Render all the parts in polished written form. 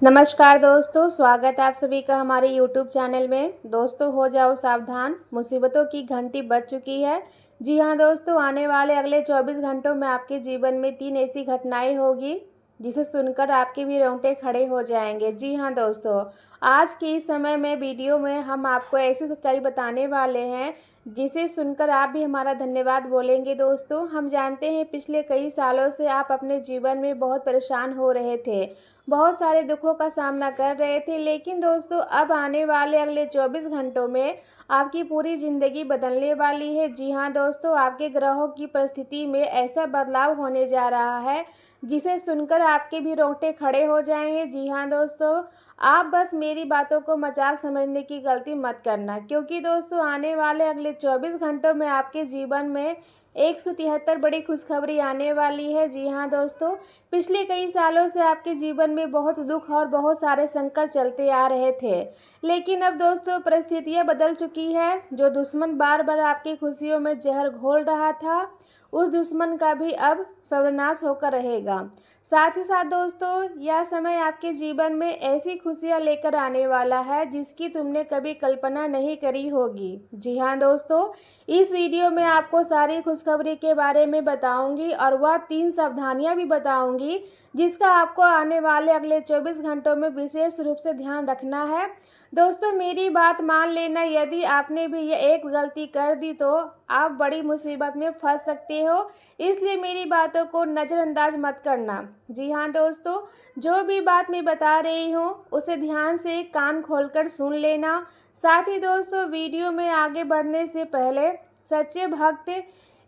नमस्कार दोस्तों, स्वागत है आप सभी का हमारे यूट्यूब चैनल में। दोस्तों हो जाओ सावधान, मुसीबतों की घंटी बज चुकी है। जी हाँ दोस्तों, आने वाले अगले 24 घंटों में आपके जीवन में 3 ऐसी घटनाएं होगी जिसे सुनकर आपके भी रोंगटे खड़े हो जाएंगे। जी हाँ दोस्तों, आज के इस समय में वीडियो में हम आपको ऐसी सच्चाई बताने वाले हैं जिसे सुनकर आप भी हमारा धन्यवाद बोलेंगे। दोस्तों, हम जानते हैं पिछले कई सालों से आप अपने जीवन में बहुत परेशान हो रहे थे, बहुत सारे दुखों का सामना कर रहे थे, लेकिन दोस्तों अब आने वाले अगले 24 घंटों में आपकी पूरी ज़िंदगी बदलने वाली है। जी हाँ दोस्तों, आपके ग्रहों की परिस्थिति में ऐसा बदलाव होने जा रहा है जिसे सुनकर आपके भी रोंगटे खड़े हो जाएंगे। जी हाँ दोस्तों, आप बस मेरी बातों को मजाक समझने की गलती मत करना, क्योंकि दोस्तों आने वाले अगले 24 घंटों में आपके जीवन में 173 बड़ी खुशखबरी आने वाली है। जी हाँ दोस्तों, पिछले कई सालों से आपके जीवन में बहुत दुख और बहुत सारे संकट चलते आ रहे थे, लेकिन अब दोस्तों परिस्थितियां बदल चुकी है। जो दुश्मन बार बार आपकी खुशियों में जहर घोल रहा था, उस दुश्मन का भी अब सर्वनाश होकर रहेगा। साथ ही साथ दोस्तों यह समय आपके जीवन में ऐसी खुशियां लेकर आने वाला है जिसकी तुमने कभी कल्पना नहीं करी होगी। जी हाँ दोस्तों, इस वीडियो में आपको सारी खुशखबरी के बारे में बताऊंगी और वह 3 सावधानियां भी बताऊंगी जिसका आपको आने वाले अगले 24 घंटों में विशेष रूप से ध्यान रखना है। दोस्तों मेरी बात मान लेना, यदि आपने भी ये एक गलती कर दी तो आप बड़ी मुसीबत में फंस सकते हो, इसलिए मेरी बातों को नज़रअंदाज मत करना। जी हाँ दोस्तों, जो भी बात मैं बता रही हूँ उसे ध्यान से कान खोलकर सुन लेना। साथ ही दोस्तों वीडियो में आगे बढ़ने से पहले सच्चे भक्त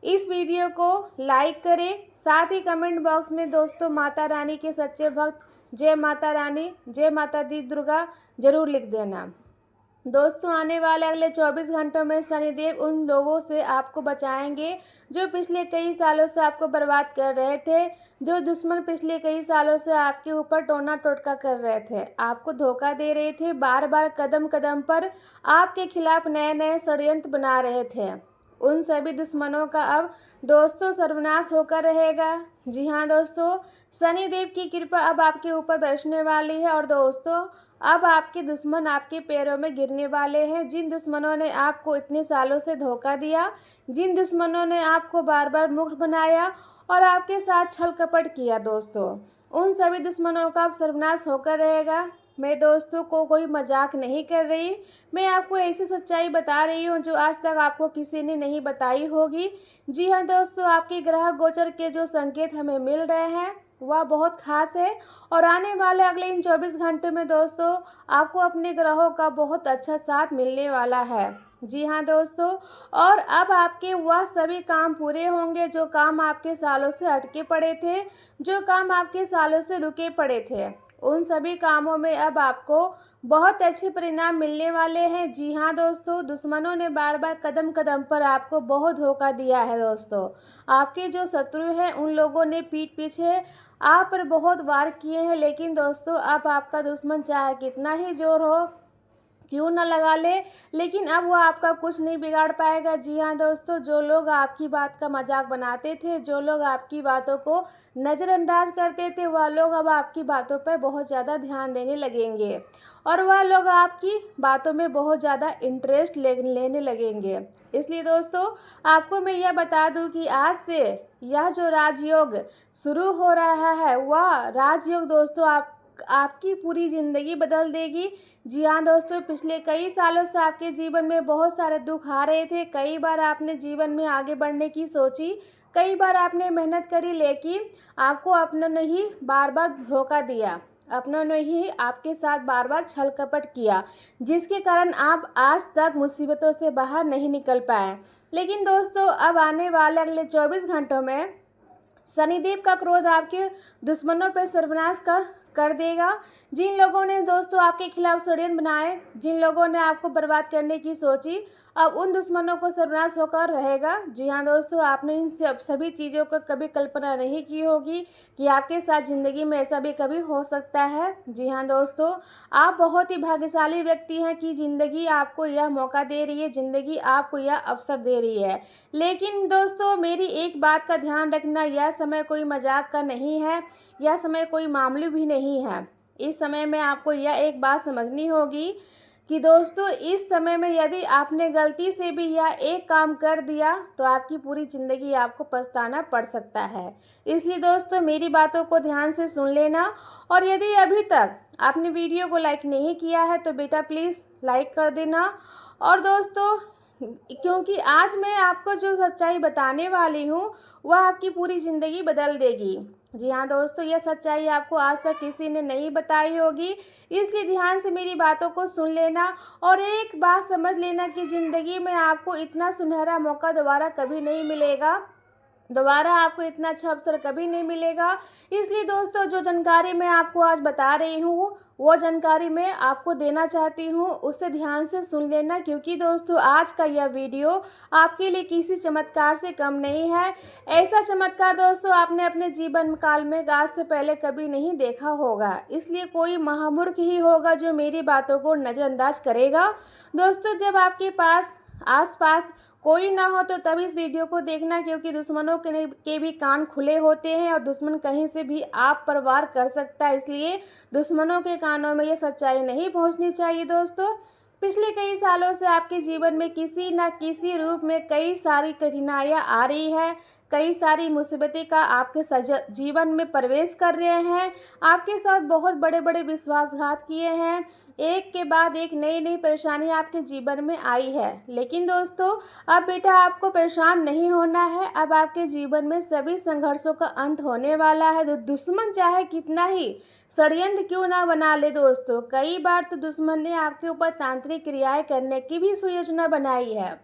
इस वीडियो को लाइक करें, साथ ही कमेंट बॉक्स में दोस्तों माता रानी के सच्चे भक्त जय माता रानी, जय माता दी दुर्गा जरूर लिख देना। दोस्तों आने वाले अगले 24 घंटों में शनिदेव उन लोगों से आपको बचाएंगे जो पिछले कई सालों से आपको बर्बाद कर रहे थे, जो दुश्मन पिछले कई सालों से आपके ऊपर टोना टोटका कर रहे थे, आपको धोखा दे रहे थे, बार बार कदम कदम पर आपके खिलाफ नए नए षड्यंत्र बना रहे थे। उन सभी दुश्मनों का अब दोस्तों सर्वनाश होकर रहेगा। जी हाँ दोस्तों, शनिदेव की कृपा अब आपके ऊपर बरसने वाली है और दोस्तों अब आपके दुश्मन आपके पैरों में गिरने वाले हैं। जिन दुश्मनों ने आपको इतने सालों से धोखा दिया, जिन दुश्मनों ने आपको बार बार मूर्ख बनाया और आपके साथ छल कपट किया, दोस्तों उन सभी दुश्मनों का अब सर्वनाश होकर रहेगा। मैं दोस्तों को कोई मजाक नहीं कर रही, मैं आपको ऐसी सच्चाई बता रही हूँ जो आज तक आपको किसी ने नहीं बताई होगी। जी हाँ दोस्तों, आपके ग्रह गोचर के जो संकेत हमें मिल रहे हैं वह बहुत खास है और आने वाले अगले इन 24 घंटे में दोस्तों आपको अपने ग्रहों का बहुत अच्छा साथ मिलने वाला है। जी हाँ दोस्तों, और अब आपके वह सभी काम पूरे होंगे जो काम आपके सालों से अटके पड़े थे, जो काम आपके सालों से रुके पड़े थे, उन सभी कामों में अब आपको बहुत अच्छे परिणाम मिलने वाले हैं। जी हाँ दोस्तों, दुश्मनों ने बार बार कदम कदम पर आपको बहुत धोखा दिया है। दोस्तों आपके जो शत्रु हैं उन लोगों ने पीठ पीछे आप पर बहुत वार किए हैं, लेकिन दोस्तों अब आपका दुश्मन चाहे कितना ही जोर हो क्यों न लगा ले, लेकिन अब वो आपका कुछ नहीं बिगाड़ पाएगा। जी हाँ दोस्तों, जो लोग आपकी बात का मजाक बनाते थे, जो लोग आपकी बातों को नज़रअंदाज करते थे, वह लोग अब आपकी बातों पर बहुत ज़्यादा ध्यान देने लगेंगे और वह लोग आपकी बातों में बहुत ज़्यादा इंटरेस्ट लेने लगेंगे। इसलिए दोस्तों आपको मैं यह बता दूं कि आज से यह जो राजयोग शुरू हो रहा है, वह राजयोग दोस्तों आपकी पूरी ज़िंदगी बदल देगी। जी हाँ दोस्तों, पिछले कई सालों से आपके जीवन में बहुत सारे दुख आ रहे थे, कई बार आपने जीवन में आगे बढ़ने की सोची, कई बार आपने मेहनत करी, लेकिन आपको अपनों ने ही बार बार धोखा दिया, अपनों ने ही आपके साथ बार बार छल कपट किया, जिसके कारण आप आज तक मुसीबतों से बाहर नहीं निकल पाए। लेकिन दोस्तों अब आने वाले अगले 24 घंटों में शनिदेव का क्रोध आपके दुश्मनों पर सर्वनाश कर देगा। जिन लोगों ने दोस्तों आपके खिलाफ षड्यंत्र बनाए, जिन लोगों ने आपको बर्बाद करने की सोची, अब उन दुश्मनों को सर्वनाश होकर रहेगा। जी हाँ दोस्तों, आपने इन सभी चीज़ों को कभी कल्पना नहीं की होगी कि आपके साथ ज़िंदगी में ऐसा भी कभी हो सकता है। जी हाँ दोस्तों, आप बहुत ही भाग्यशाली व्यक्ति हैं कि ज़िंदगी आपको यह मौका दे रही है, ज़िंदगी आपको यह अवसर दे रही है। लेकिन दोस्तों मेरी एक बात का ध्यान रखना, यह समय कोई मजाक का नहीं है, यह समय कोई मामूली भी नहीं है। इस समय में आपको यह एक बात समझनी होगी कि दोस्तों इस समय में यदि आपने गलती से भी यह एक काम कर दिया तो आपकी पूरी ज़िंदगी आपको पछताना पड़ सकता है। इसलिए दोस्तों मेरी बातों को ध्यान से सुन लेना, और यदि अभी तक आपने वीडियो को लाइक नहीं किया है तो बेटा प्लीज़ लाइक कर देना। और दोस्तों क्योंकि आज मैं आपको जो सच्चाई बताने वाली हूँ वह आपकी पूरी ज़िंदगी बदल देगी। जी हाँ दोस्तों, यह सच्चाई आपको आज तक किसी ने नहीं बताई होगी, इसलिए ध्यान से मेरी बातों को सुन लेना और एक बात समझ लेना कि ज़िंदगी में आपको इतना सुनहरा मौका दोबारा कभी नहीं मिलेगा, दोबारा आपको इतना अच्छा अवसर कभी नहीं मिलेगा। इसलिए दोस्तों जो जानकारी मैं आपको आज बता रही हूँ वो जानकारी मैं आपको देना चाहती हूँ, उसे ध्यान से सुन लेना, क्योंकि दोस्तों आज का यह वीडियो आपके लिए किसी चमत्कार से कम नहीं है। ऐसा चमत्कार दोस्तों आपने अपने जीवन काल में आज से पहले कभी नहीं देखा होगा, इसलिए कोई महामूर्ख ही होगा जो मेरी बातों को नज़रअंदाज करेगा। दोस्तों जब आपके पास आसपास कोई ना हो तो तब इस वीडियो को देखना, क्योंकि दुश्मनों के भी कान खुले होते हैं और दुश्मन कहीं से भी आप पर वार कर सकता है, इसलिए दुश्मनों के कानों में ये सच्चाई नहीं पहुंचनी चाहिए। दोस्तों पिछले कई सालों से आपके जीवन में किसी न किसी रूप में कई सारी कठिनाइयाँ आ रही है, कई सारी मुसीबतें का आपके जीवन में प्रवेश कर रहे हैं, आपके साथ बहुत बड़े बड़े विश्वासघात किए हैं, एक के बाद एक नई नई परेशानी आपके जीवन में आई है। लेकिन दोस्तों अब बेटा आपको परेशान नहीं होना है, अब आपके जीवन में सभी संघर्षों का अंत होने वाला है। तो दुश्मन चाहे कितना ही षड्यंत्र क्यों ना बना ले दोस्तों, कई बार तो दुश्मन ने आपके ऊपर तांत्रिक क्रियाएं करने की भी सुयोजना बनाई है।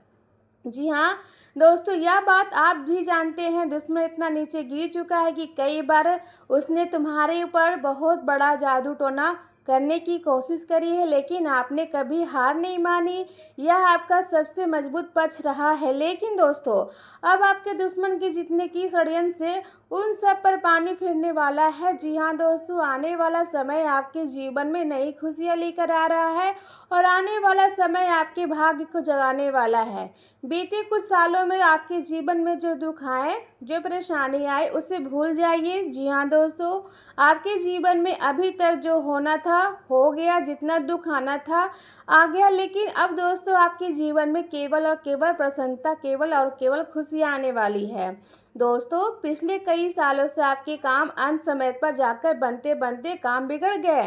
जी हाँ दोस्तों, यह बात आप भी जानते हैं, दुश्मन इतना नीचे गिर चुका है कि कई बार उसने तुम्हारे ऊपर बहुत बड़ा जादू टोना करने की कोशिश करी है, लेकिन आपने कभी हार नहीं मानी। यह आपका सबसे मजबूत पक्ष रहा है। लेकिन दोस्तों अब आपके दुश्मन की जितने की षड्यंत्र से उन सब पर पानी फिरने वाला है। जी हाँ दोस्तों, आने वाला समय आपके जीवन में नई खुशियाँ लेकर आ रहा है और आने वाला समय आपके भाग्य को जगाने वाला है। बीते कुछ सालों में आपके जीवन में जो दुख आए, जो परेशानी आए, उसे भूल जाइए। जी हाँ दोस्तों, आपके जीवन में अभी तक जो होना था हो गया, जितना दुख आना था आ गया, लेकिन अब दोस्तों आपके जीवन में केवल और केवल प्रसन्नता, केवल और केवल खुशियाँ आने वाली है। दोस्तों पिछले कई सालों से आपके काम अंत समय पर जाकर बनते बनते काम बिगड़ गए।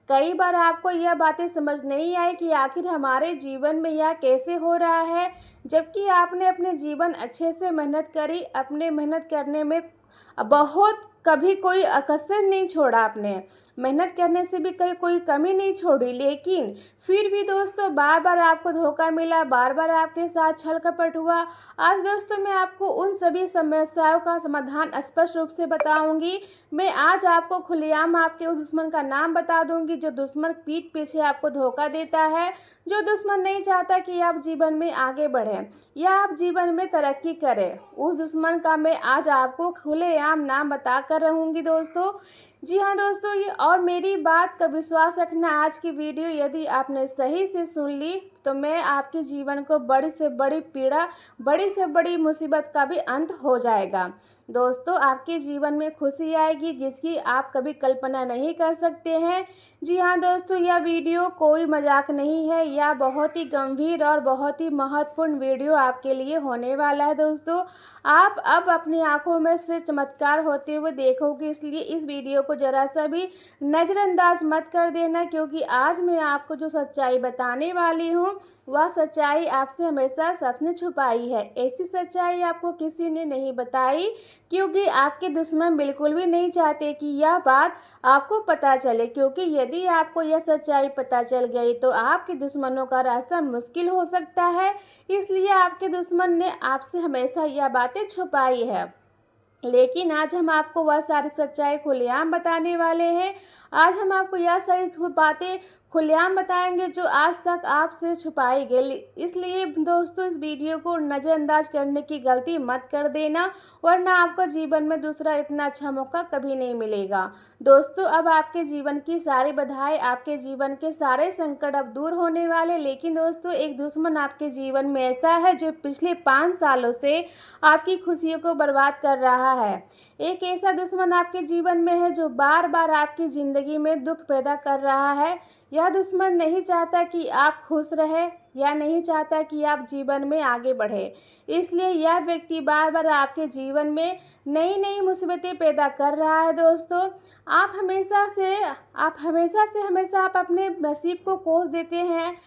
कई बार आपको यह बातें समझ नहीं आई कि आखिर हमारे जीवन में यह कैसे हो रहा है, जबकि आपने अपने जीवन अच्छे से मेहनत करी, अपने मेहनत करने में बहुत कभी कोई कसर नहीं छोड़ा, आपने मेहनत करने से भी कोई कमी नहीं छोड़ी, लेकिन फिर भी दोस्तों बार बार आपको धोखा मिला, बार बार आपके साथ छल कपट हुआ। आज दोस्तों मैं आपको उन सभी समस्याओं का समाधान स्पष्ट रूप से बताऊंगी। मैं आज आपको खुलेआम आपके उस दुश्मन का नाम बता दूंगी जो दुश्मन पीठ पीछे आपको धोखा देता है, जो दुश्मन नहीं चाहता कि आप जीवन में आगे बढ़ें या आप जीवन में तरक्की करें। उस दुश्मन का मैं आज आपको खुलेआम नाम बता कर रहूँगी दोस्तों। जी हाँ दोस्तों, ये और मेरी बात का विश्वास रखना, आज की वीडियो यदि आपने सही से सुन ली तो मैं आपके जीवन को बड़ी से बड़ी पीड़ा, बड़ी से बड़ी मुसीबत का भी अंत हो जाएगा। दोस्तों आपके जीवन में खुशी आएगी जिसकी आप कभी कल्पना नहीं कर सकते हैं। जी हाँ दोस्तों, यह वीडियो कोई मजाक नहीं है, यह बहुत ही गंभीर और बहुत ही महत्वपूर्ण वीडियो आपके लिए होने वाला है। दोस्तों आप अब अपनी आंखों में से चमत्कार होते हुए देखोगे, इसलिए इस वीडियो को जरा सा भी नज़रअंदाज मत कर देना, क्योंकि आज मैं आपको जो सच्चाई बताने वाली हूँ वह सच्चाई आपसे हमेशा सबने छुपाई है। ऐसी सच्चाई आपको किसी ने नहीं बताई, क्योंकि आपके दुश्मन बिल्कुल भी नहीं चाहते कि यह बात आपको पता चले, क्योंकि यदि आपको यह सच्चाई पता चल गई तो आपके दुश्मनों का रास्ता मुश्किल हो सकता है। इसलिए आपके दुश्मन ने आपसे हमेशा यह बातें छुपाई है, लेकिन आज हम आपको वह सारी सच्चाई खुलेआम बताने वाले हैं। आज हम आपको यह सारी बातें खुलेआम बताएंगे जो आज तक आपसे छुपाई गई। इसलिए दोस्तों इस वीडियो को नज़रअंदाज करने की गलती मत कर देना, वरना आपको जीवन में दूसरा इतना अच्छा मौका कभी नहीं मिलेगा। दोस्तों अब आपके जीवन की सारी बाधाएं, आपके जीवन के सारे संकट अब दूर होने वाले। लेकिन दोस्तों एक दुश्मन आपके जीवन में ऐसा है जो पिछले 5 सालों से आपकी खुशियों को बर्बाद कर रहा है। एक ऐसा दुश्मन आपके जीवन में है जो बार बार आपकी जिंदगी ज़िंदगी में दुख पैदा कर रहा है। यह दुश्मन नहीं चाहता कि आप खुश रहे या नहीं चाहता कि आप जीवन में आगे बढ़े। इसलिए यह व्यक्ति बार बार आपके जीवन में नई नई मुसीबतें पैदा कर रहा है। दोस्तों, आप हमेशा आप अपने नसीब को कोस देते हैं।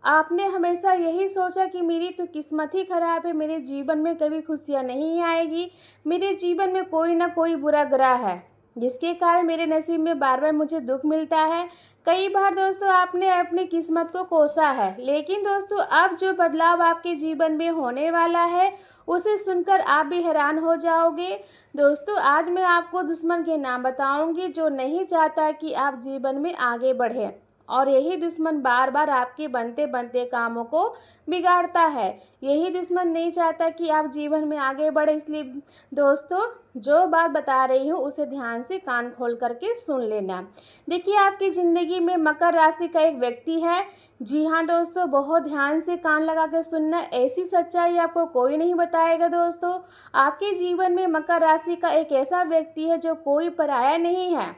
आपने हमेशा यही सोचा कि मेरी तो किस्मत ही ख़राब है, मेरे जीवन में कभी खुशियाँ नहीं आएगी, मेरे जीवन में कोई ना कोई बुरा ग्रह है जिसके कारण मेरे नसीब में बार बार मुझे दुख मिलता है। कई बार दोस्तों आपने अपनी किस्मत को कोसा है, लेकिन दोस्तों अब जो बदलाव आपके जीवन में होने वाला है उसे सुनकर आप भी हैरान हो जाओगे। दोस्तों, आज मैं आपको दुश्मन के नाम बताऊंगी जो नहीं चाहता कि आप जीवन में आगे बढ़ें, और यही दुश्मन बार बार आपके बनते बनते कामों को बिगाड़ता है। यही दुश्मन नहीं चाहता कि आप जीवन में आगे बढ़े। इसलिए दोस्तों, जो बात बता रही हूँ उसे ध्यान से कान खोल करके सुन लेना। देखिए, आपकी ज़िंदगी में मकर राशि का एक व्यक्ति है। जी हाँ दोस्तों, बहुत ध्यान से कान लगा कर सुनना, ऐसी सच्चाई आपको कोई नहीं बताएगा। दोस्तों, आपके जीवन में मकर राशि का एक ऐसा व्यक्ति है जो कोई पराया नहीं है,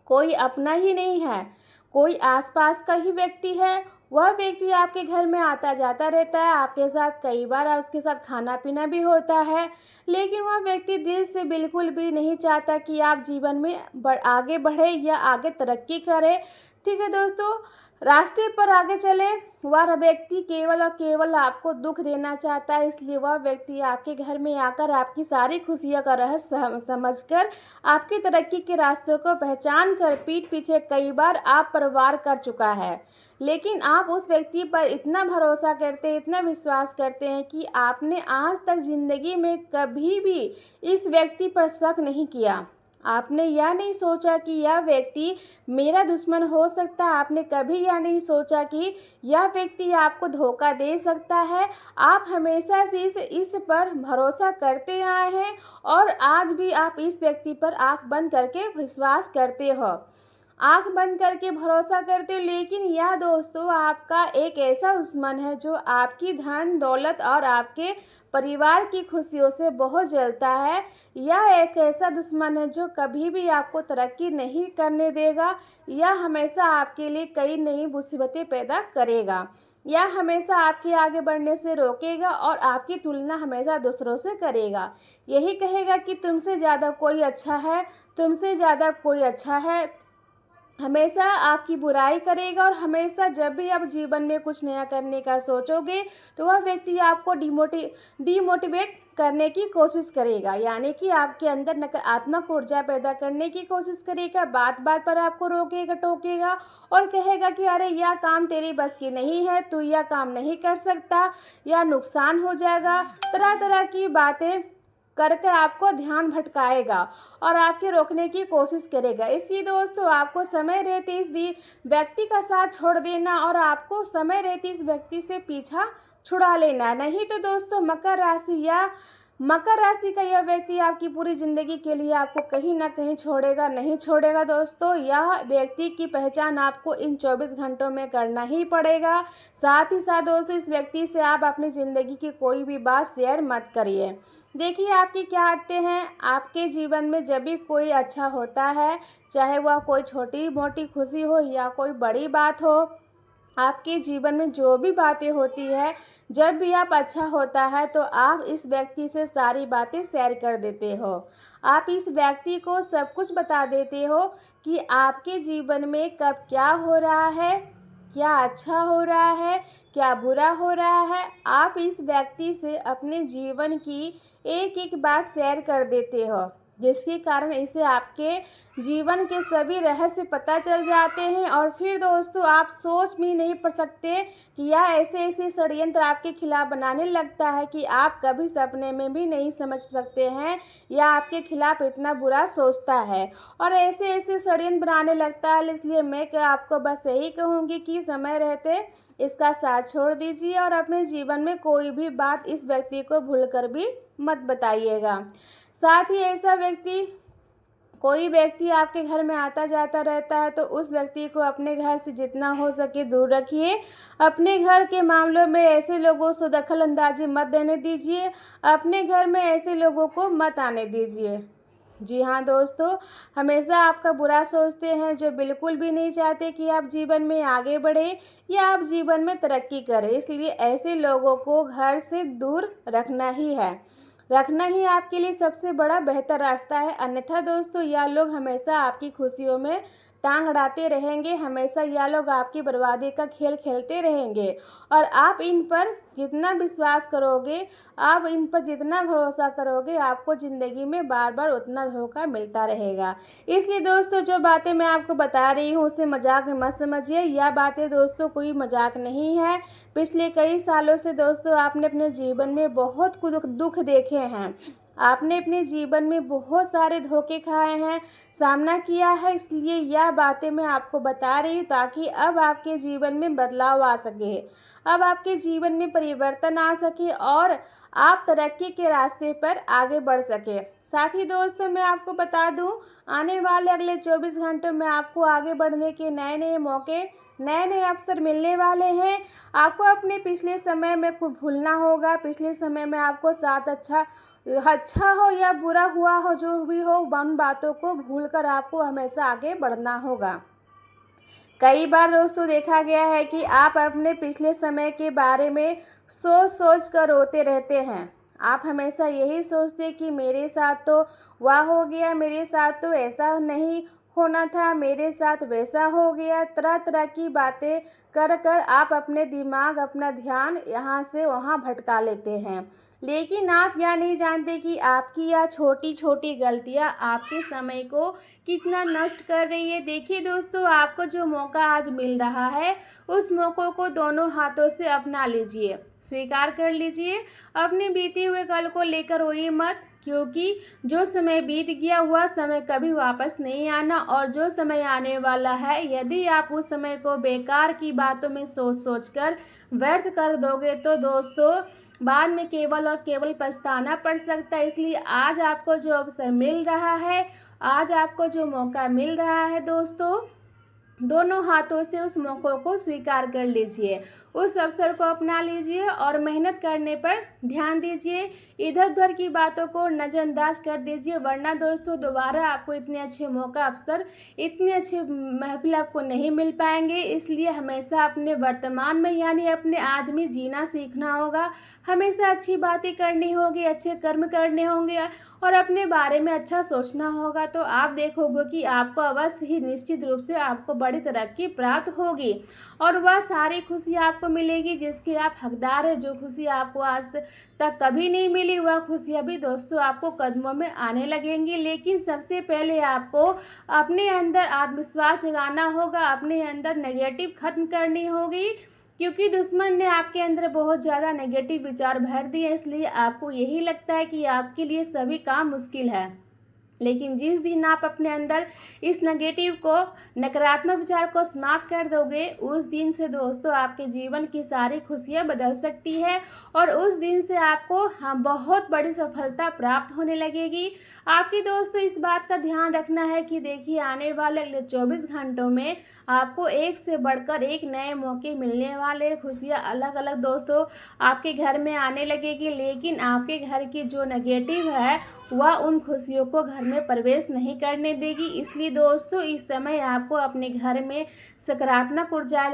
कोई अपना ही नहीं है, कोई आसपास का ही व्यक्ति है। वह व्यक्ति आपके घर में आता जाता रहता है, आपके साथ कई बार उसके साथ खाना पीना भी होता है, लेकिन वह व्यक्ति दिल से बिल्कुल भी नहीं चाहता कि आप जीवन में आगे बढ़े या आगे तरक्की करें। ठीक है दोस्तों, रास्ते पर आगे चले। वह व्यक्ति केवल और केवल आपको दुख देना चाहता है। इसलिए वह व्यक्ति आपके घर में आकर आपकी सारी खुशियों का रहस्य समझकर आपकी तरक्की के रास्तों को पहचान कर पीठ पीछे कई बार आप पर वार कर चुका है, लेकिन आप उस व्यक्ति पर इतना भरोसा करते हैं, इतना विश्वास करते हैं कि आपने आज तक ज़िंदगी में कभी भी इस व्यक्ति पर शक नहीं किया। आपने यह नहीं सोचा कि यह व्यक्ति मेरा दुश्मन हो सकता है। आपने कभी यह नहीं सोचा कि यह व्यक्ति आपको धोखा दे सकता है। आप हमेशा से इस पर भरोसा करते आए हैं और आज भी आप इस व्यक्ति पर आंख बंद करके विश्वास करते हो, आंख बंद करके भरोसा करते हो। लेकिन यह दोस्तों आपका एक ऐसा दुश्मन है जो आपकी धन दौलत और आपके परिवार की खुशियों से बहुत जलता है। यह एक ऐसा दुश्मन है जो कभी भी आपको तरक्की नहीं करने देगा। यह हमेशा आपके लिए कई नई मुसीबतें पैदा करेगा। यह हमेशा आपके आगे बढ़ने से रोकेगा और आपकी तुलना हमेशा दूसरों से करेगा। यही कहेगा कि तुमसे ज़्यादा कोई अच्छा है, तुमसे ज़्यादा कोई अच्छा है। हमेशा आपकी बुराई करेगा और हमेशा जब भी आप जीवन में कुछ नया करने का सोचोगे तो वह व्यक्ति आपको डिमोटिवेट करने की कोशिश करेगा, यानी कि आपके अंदर नकारात्मक ऊर्जा पैदा करने की कोशिश करेगा। बात बात पर आपको रोकेगा, टोकेगा और कहेगा कि अरे यह काम तेरी बस की नहीं है, तू यह काम नहीं कर सकता, या नुकसान हो जाएगा। तरह तरह की बातें करके आपको ध्यान भटकाएगा और आपके रोकने की कोशिश करेगा। इसलिए दोस्तों, आपको समय रहते इस व्यक्ति का साथ छोड़ देना और आपको समय रहते इस व्यक्ति से पीछा छुड़ा लेना। नहीं तो दोस्तों, मकर राशि का यह व्यक्ति आपकी पूरी ज़िंदगी के लिए आपको कहीं ना कहीं छोड़ेगा, नहीं छोड़ेगा। दोस्तों, यह व्यक्ति की पहचान आपको इन 24 घंटों में करना ही पड़ेगा। साथ ही साथ दोस्तों, इस व्यक्ति से आप अपनी ज़िंदगी की कोई भी बात शेयर मत करिए। देखिए, आपकी क्या आदतें हैं। आपके जीवन में जब भी कोई अच्छा होता है, चाहे वह कोई छोटी मोटी खुशी हो या कोई बड़ी बात हो, आपके जीवन में जो भी बातें होती है, जब भी आप अच्छा होता है तो आप इस व्यक्ति से सारी बातें शेयर कर देते हो। आप इस व्यक्ति को सब कुछ बता देते हो कि आपके जीवन में कब क्या हो रहा है, क्या अच्छा हो रहा है, क्या बुरा हो रहा है। आप इस व्यक्ति से अपने जीवन की एक एक बात शेयर कर देते हो, जिसके कारण इसे आपके जीवन के सभी रहस्य पता चल जाते हैं। और फिर दोस्तों, आप सोच भी नहीं पा सकते कि यह ऐसे ऐसे षड्यंत्र आपके खिलाफ बनाने लगता है कि आप कभी सपने में भी नहीं समझ सकते हैं, या आपके खिलाफ इतना बुरा सोचता है और ऐसे ऐसे षड्यंत्र बनाने लगता है। इसलिए मैं आपको बस यही कहूँगी कि समय रहते इसका साथ छोड़ दीजिए और अपने जीवन में कोई भी बात इस व्यक्ति को भूलकर भी मत बताइएगा। साथ ही ऐसा कोई व्यक्ति आपके घर में आता जाता रहता है तो उस व्यक्ति को अपने घर से जितना हो सके दूर रखिए। अपने घर के मामलों में ऐसे लोगों से दखल अंदाजी मत देने दीजिए। अपने घर में ऐसे लोगों को मत आने दीजिए। जी हाँ दोस्तों, हमेशा आपका बुरा सोचते हैं, जो बिल्कुल भी नहीं चाहते कि आप जीवन में आगे बढ़ें या आप जीवन में तरक्की करें। इसलिए ऐसे लोगों को घर से दूर रखना ही आपके लिए सबसे बड़ा बेहतर रास्ता है। अन्यथा दोस्तों, यह लोग हमेशा आपकी खुशियों में टांग अड़ाते रहेंगे, हमेशा यह लोग आपकी बर्बादी का खेल खेलते रहेंगे। और आप इन पर जितना विश्वास करोगे, आप इन पर जितना भरोसा करोगे, आपको ज़िंदगी में बार बार उतना धोखा मिलता रहेगा। इसलिए दोस्तों, जो बातें मैं आपको बता रही हूँ उसे मजाक में मत समझिए। यह बातें दोस्तों कोई मजाक नहीं है। पिछले कई सालों से दोस्तों आपने अपने जीवन में बहुत कुछ दुख देखे हैं, आपने अपने जीवन में बहुत सारे धोखे खाए हैं, सामना किया है। इसलिए यह बातें मैं आपको बता रही हूँ ताकि अब आपके जीवन में बदलाव आ सके, अब आपके जीवन में परिवर्तन आ सके और आप तरक्की के रास्ते पर आगे बढ़ सके। साथ ही दोस्तों, मैं आपको बता दूं, आने वाले अगले 24 घंटों में आपको आगे बढ़ने के नए नए मौके, नए नए अवसर मिलने वाले हैं। आपको अपने पिछले समय में कुछ भूलना होगा। पिछले समय में आपको साथ अच्छा हो या बुरा हुआ हो, जो भी हो, उन बातों को भूलकर आपको हमेशा आगे बढ़ना होगा। कई बार दोस्तों देखा गया है कि आप अपने पिछले समय के बारे में सोच कर रोते रहते हैं। आप हमेशा यही सोचते कि मेरे साथ तो वह हो गया, मेरे साथ तो ऐसा नहीं होना था, मेरे साथ वैसा हो गया। तरह तरह की बातें कर आप अपने दिमाग, अपना ध्यान यहाँ से वहाँ भटका लेते हैं। लेकिन आप यह नहीं जानते कि आपकी यह छोटी छोटी गलतियाँ आपके समय को कितना नष्ट कर रही है। देखिए दोस्तों, आपको जो मौका आज मिल रहा है, उस मौक़ों को दोनों हाथों से अपना लीजिए, स्वीकार कर लीजिए। अपने बीते हुए कल को लेकर रोइए मत, क्योंकि जो समय बीत गया वह समय कभी वापस नहीं आना। और जो समय आने वाला है, यदि आप उस समय को बेकार की बातों में सोच कर व्यर्थ कर दोगे तो दोस्तों बाद में केवल और केवल पछताना पड़ सकता है। इसलिए आज आपको जो अवसर मिल रहा है, आज आपको जो मौका मिल रहा है दोस्तों, दोनों हाथों से उस मौक़ों को स्वीकार कर लीजिए, उस अवसर को अपना लीजिए और मेहनत करने पर ध्यान दीजिए। इधर उधर की बातों को नज़रअंदाज कर दीजिए, वरना दोस्तों दोबारा आपको इतने अच्छे मौका, अवसर, इतने अच्छे महफिल आपको नहीं मिल पाएंगे। इसलिए हमेशा अपने वर्तमान में यानी अपने आज में जीना सीखना होगा। हमेशा अच्छी बातें करनी होगी, अच्छे कर्म करने होंगे और अपने बारे में अच्छा सोचना होगा। तो आप देखोगे कि आपको अवश्य ही निश्चित रूप से आपको बड़ी तरक्की प्राप्त होगी और वह सारी खुशी आपको मिलेगी जिसके आप हकदार हैं। जो खुशी आपको आज तक कभी नहीं मिली, वह खुशियाँ भी दोस्तों आपको कदमों में आने लगेंगी। लेकिन सबसे पहले आपको अपने अंदर आत्मविश्वास जगाना होगा, अपने अंदर नेगेटिव खत्म करनी होगी, क्योंकि दुश्मन ने आपके अंदर बहुत ज़्यादा नेगेटिव विचार भर दिए। इसलिए आपको यही लगता है कि आपके लिए सभी काम मुश्किल है। लेकिन जिस दिन आप अपने अंदर इस नेगेटिव को, नकारात्मक विचार को समाप्त कर दोगे, उस दिन से दोस्तों आपके जीवन की सारी खुशियां बदल सकती है और उस दिन से आपको बहुत बड़ी सफलता प्राप्त होने लगेगी। आपकी दोस्तों इस बात का ध्यान रखना है कि देखिए, आने वाले अगले 24 घंटों में आपको एक से बढ़कर एक नए मौके मिलने वाले। खुशियाँ अलग अलग दोस्तों आपके घर में आने लगेगी, लेकिन आपके घर की जो नेगेटिव है वह उन खुशियों को घर में प्रवेश नहीं करने देगी। इसलिए दोस्तों इस समय आपको अपने घर में सकारात्मक ऊर्जा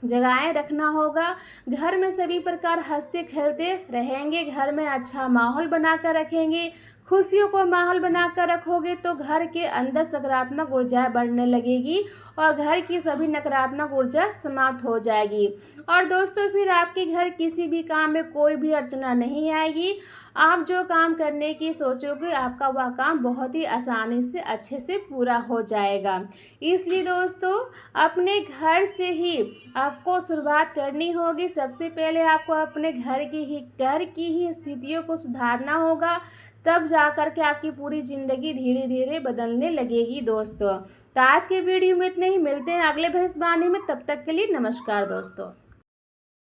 जगाए रखना होगा। घर में सभी प्रकार हंसते खेलते रहेंगे, घर में अच्छा माहौल बनाकर रखेंगे, खुशियों को माहौल बनाकर रखोगे तो घर के अंदर सकारात्मक ऊर्जा बढ़ने लगेगी और घर की सभी नकारात्मक ऊर्जा समाप्त हो जाएगी। और दोस्तों फिर आपके घर किसी भी काम में कोई भी अड़चना नहीं आएगी। आप जो काम करने की सोचोगे, आपका वह काम बहुत ही आसानी से अच्छे से पूरा हो जाएगा। इसलिए दोस्तों अपने घर से ही आपको शुरुआत करनी होगी। सबसे पहले आपको अपने घर की ही स्थितियों को सुधारना होगा, तब जाकर के आपकी पूरी ज़िंदगी धीरे धीरे बदलने लगेगी दोस्तों। तो आज के वीडियो में इतने ही, मिलते हैं अगले भविष्यवाणी में। तब तक के लिए नमस्कार दोस्तों।